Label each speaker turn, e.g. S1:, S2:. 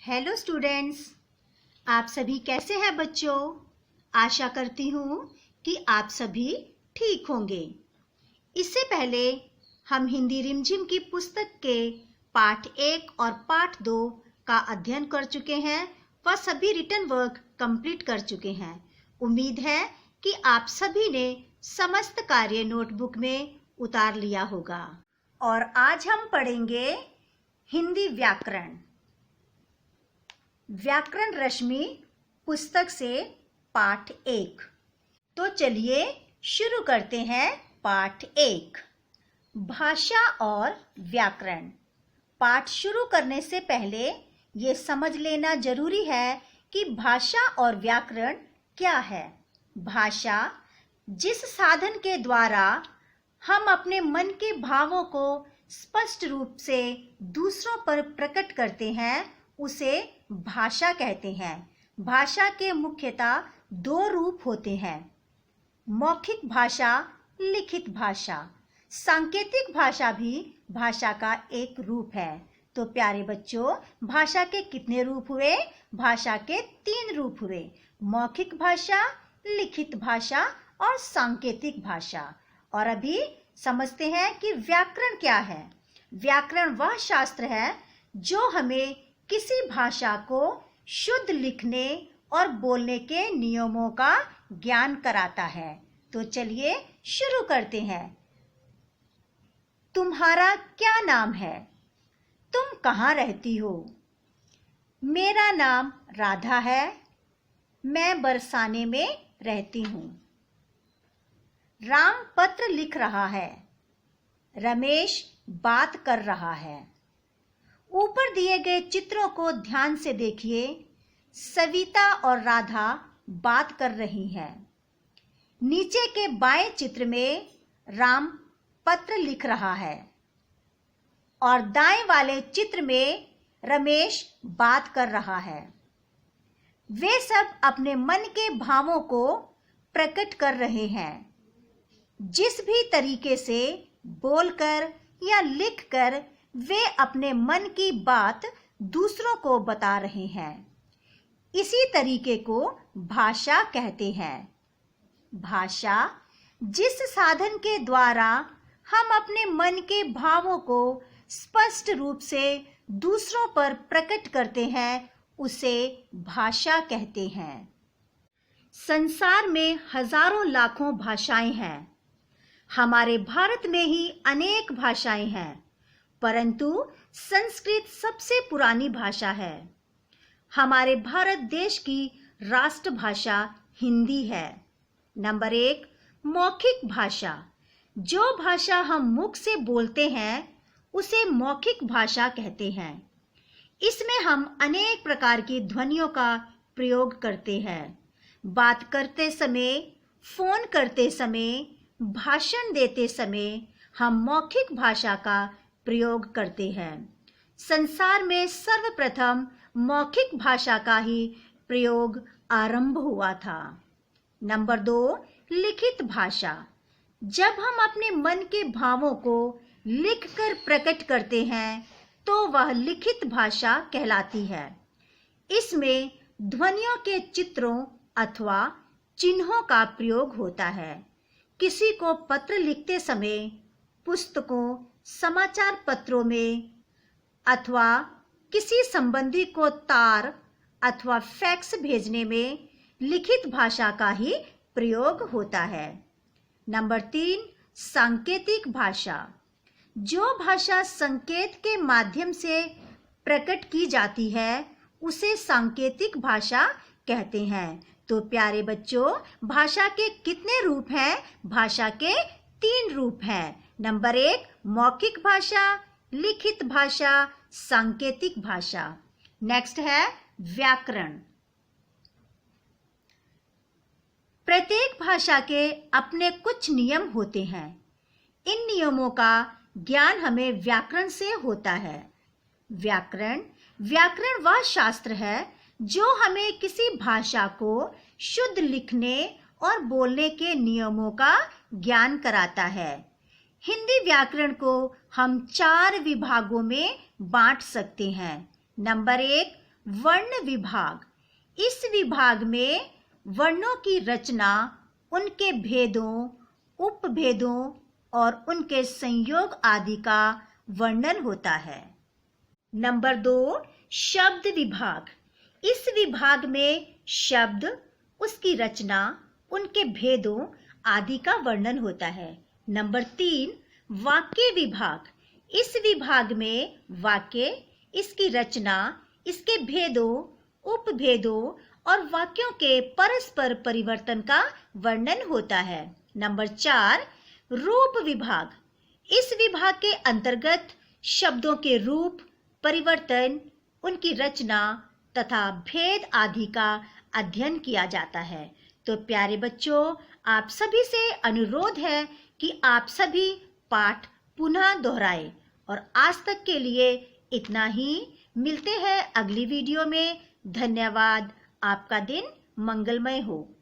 S1: Hello students, आप सभी कैसे हैं बच्चों? आशा करती हूँ कि आप सभी ठीक होंगे। इससे पहले हम हिंदी रिमझिम की पुस्तक के पाठ 1 और पाठ 2 का अध्ययन कर चुके हैं। वह सभी रिटन वर्क कंप्लीट कर चुके हैं। उम्मीद है कि आप सभी ने समस्त कार्य नोटबुक में उतार लिया होगा। और आज हम पढ़ेंगे हिंदी व्याकरण। व्याकरण रश्मि पुस्तक से पाठ 1। तो चलिए शुरू करते हैं पाठ 1, भाषा और व्याकरण। पाठ शुरू करने से पहले ये समझ लेना जरूरी है कि भाषा और व्याकरण क्या है। भाषा जिस साधन के द्वारा हम अपने मन के भावों को स्पष्ट रूप से दूसरों पर प्रकट करते हैं, उसे भाषा कहते हैं। भाषा के मुख्यतः 2 रूप होते हैं, मौखिक भाषा, लिखित भाषा। सांकेतिक भाषा भी भाषा का एक रूप है। तो प्यारे बच्चों, भाषा के कितने रूप हुए? भाषा के 3 रूप हुए, मौखिक भाषा, लिखित भाषा और सांकेतिक भाषा। और अभी समझते हैं कि व्याकरण क्या है। व्याकरण वह शास्त्र है जो हमें किसी भाषा को शुद्ध लिखने और बोलने के नियमों का ज्ञान कराता है। तो चलिए शुरू करते हैं। तुम्हारा क्या नाम है? तुम कहाँ रहती हो? मेरा नाम राधा है, मैं बरसाने में रहती हूँ। राम पत्र लिख रहा है, रमेश बात कर रहा है। ऊपर दिए गए चित्रों को ध्यान से देखिए। सविता और राधा बात कर रही हैं। नीचे के बाएं चित्र में राम पत्र लिख रहा है और दाएं वाले चित्र में रमेश बात कर रहा है। वे सब अपने मन के भावों को प्रकट कर रहे हैं। जिस भी तरीके से बोलकर या लिखकर वे अपने मन की बात दूसरों को बता रहे हैं, इसी तरीके को भाषा कहते हैं। भाषा जिस साधन के द्वारा हम अपने मन के भावों को स्पष्ट रूप से दूसरों पर प्रकट करते हैं, उसे भाषा कहते हैं। संसार में हजारों लाखों भाषाएं हैं। हमारे भारत में ही अनेक भाषाएं हैं, परंतु संस्कृत सबसे पुरानी भाषा है। हमारे भारत देश की राष्ट्रभाषा हिंदी है। नंबर 1, मौखिक भाषा। जो भाषा हम मुख से बोलते हैं उसे मौखिक भाषा कहते हैं। इसमें हम अनेक प्रकार की ध्वनियों का प्रयोग करते हैं। बात करते समय, फोन करते समय, भाषण देते समय हम मौखिक भाषा का प्रयोग करते हैं। संसार में सर्वप्रथम मौखिक भाषा का ही प्रयोग आरंभ हुआ था। नंबर 2, लिखित भाषा। जब हम अपने मन के भावों को लिखकर प्रकट करते हैं तो वह लिखित भाषा कहलाती है। इसमें ध्वनियों के चित्रों अथवा चिन्हों का प्रयोग होता है। किसी को पत्र लिखते समय पुस्तकों, समाचार पत्रों में अथवा किसी संबंधी को तार अथवा फैक्स भेजने में लिखित भाषा का ही प्रयोग होता है। नंबर 3, सांकेतिक भाषा। जो भाषा संकेत के माध्यम से प्रकट की जाती है उसे सांकेतिक भाषा कहते हैं। तो प्यारे बच्चों, भाषा के कितने रूप हैं? भाषा के 3 रूप हैं। नंबर 1, मौखिक भाषा, लिखित भाषा, सांकेतिक भाषा। नेक्स्ट है व्याकरण। प्रत्येक भाषा के अपने कुछ नियम होते हैं। इन नियमों का ज्ञान हमें व्याकरण से होता है। व्याकरण वह शास्त्र है जो हमें किसी भाषा को शुद्ध लिखने और बोलने के नियमों का ज्ञान कराता है। हिंदी व्याकरण को हम 4 विभागों में बांट सकते हैं। नंबर 1, वर्ण विभाग। इस विभाग में वर्णों की रचना, उनके भेदों, उपभेदों और उनके संयोग आदि का वर्णन होता है। नंबर 2, शब्द विभाग। इस विभाग में शब्द, उसकी रचना, उनके भेदों आदि का वर्णन होता है। नंबर 3, वाक्य विभाग। इस विभाग में वाक्य, इसकी रचना, इसके भेदों, उपभेदों और वाक्यों के परस्पर परिवर्तन का वर्णन होता है। नंबर 4, रूप विभाग। इस विभाग के अंतर्गत शब्दों के रूप, परिवर्तन, उनकी रचना तथा भेद आदि का अध्ययन किया जाता है। तो प्यारे बच्चों, आप सभी से अनुरोध है कि आप सभी पाठ पुनः दोहराएं। और आज तक के लिए इतना ही। मिलते हैं अगली वीडियो में। धन्यवाद। आपका दिन मंगलमय हो।